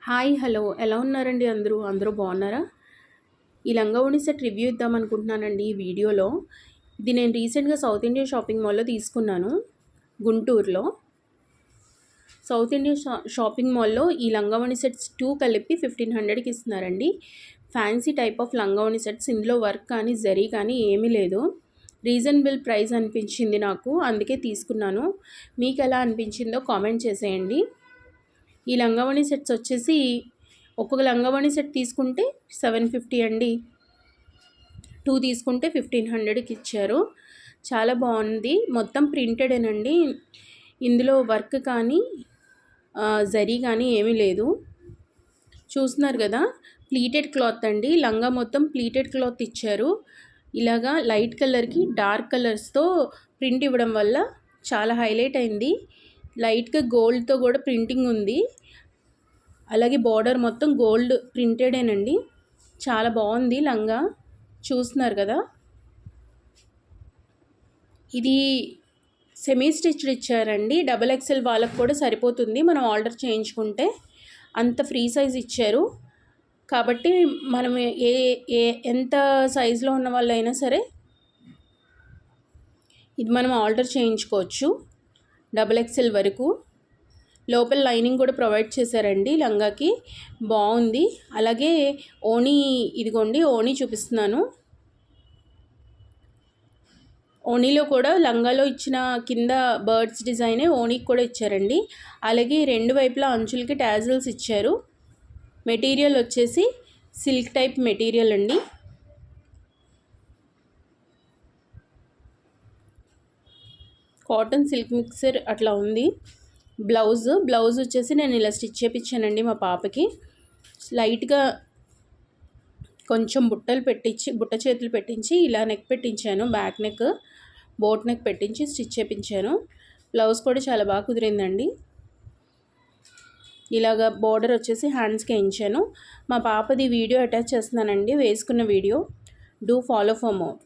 Hi hello ఎలా ఉన్నారండి అందరూ బాగున్నారా? ఈ లంగా ఓణి సెట్ రివ్యూ ఇద్దామనుకుంటున్నానండి ఈ వీడియోలో. ఇది నేను రీసెంట్‌గా సౌత్ ఇండియా షాపింగ్ మాల్‌లో తీసుకున్నాను గుంటూరులో. సౌత్ ఇండియా షాపింగ్ మాల్‌లో ఈ లంగా ఓణి సెట్స్ 2 కలిపి 1500కి ఇస్తున్నారండి. ఫ్యాన్సీ టైప్ ఆఫ్ లంగా ఓణి సెట్స్. ఇందులో వర్క్ కానీ జరీ కానీ ఏమీ లేదు. రీజనబుల్ ప్రైస్ అనిపించింది నాకు, అందుకే తీసుకున్నాను. మీకు ఎలా అనిపించిందో కామెంట్ చేసేయండి. ఈ లంగావణి సెట్స్ వచ్చేసి ఒక్కొక్క లంగావణి సెట్ తీసుకుంటే 750 అండి. 2 తీసుకుంటే 1500కి ఇచ్చారు. చాలా బాగుంది. మొత్తం ప్రింటెడేనండి. ఇందులో వర్క్ కానీ జరీ కానీ ఏమీ లేదు. చూస్తున్నారు కదా, ప్లీటెడ్ క్లాత్ అండి. లంగా మొత్తం ప్లీటెడ్ క్లాత్ ఇచ్చారు. ఇలాగా లైట్ కలర్కి డార్క్ కలర్స్తో ప్రింట్ ఇవ్వడం వల్ల చాలా హైలైట్ అయింది. లైట్గా గోల్డ్తో కూడా ప్రింటింగ్ ఉంది. అలాగే బార్డర్ మొత్తం గోల్డ్ ప్రింటెడేనండి. చాలా బాగుంది లంగా. చూస్తున్నారు కదా, ఇది సెమీ స్టిచ్డ్ ఇచ్చారండి. XXL వాళ్ళకు కూడా సరిపోతుంది మనం ఆర్డర్ చేయించుకుంటే. అంత ఫ్రీ సైజ్ ఇచ్చారు కాబట్టి మనం ఎంత సైజులో ఉన్న వాళ్ళైనా సరే ఇది మనం ఆర్డర్ చేయించుకోవచ్చు. XXL వరకు. లోపల లైనింగ్ కూడా ప్రొవైడ్ చేశారండి లంగాకి. బాగుంది. అలాగే ఓణీ, ఇదిగోండి ఓణీ చూపిస్తున్నాను. ఓణీలో కూడా లంగాలో ఇచ్చిన కింద బర్డ్స్ డిజైనే ఓణీకి కూడా ఇచ్చారండి. అలాగే రెండు వైపులా అంచులకి టాజిల్స్ ఇచ్చారు. మెటీరియల్ వచ్చేసి సిల్క్ టైప్ మెటీరియల్ అండి. కాటన్ సిల్క్ మిక్సర్ అట్లా ఉంది. బ్లౌజ్ వచ్చేసి నేను ఇలా స్టిచ్ చేయించానండి మా పాపకి. లైట్గా కొంచెం బుట్ట చేతులు పెట్టించి ఇలా నెక్ పెట్టించాను. బ్యాక్ నెక్, బోట్ నెక్ పెట్టించి స్టిచ్ చేయించాను. బ్లౌజ్ కూడా చాలా బాగా కుదిరిందండి. ఇలాగా బోర్డర్ వచ్చేసి హ్యాండ్స్కి వేయించాను. మా పాపది వీడియో అటాచ్ చేస్తున్నానండి, వేసుకున్న video. Do follow for more.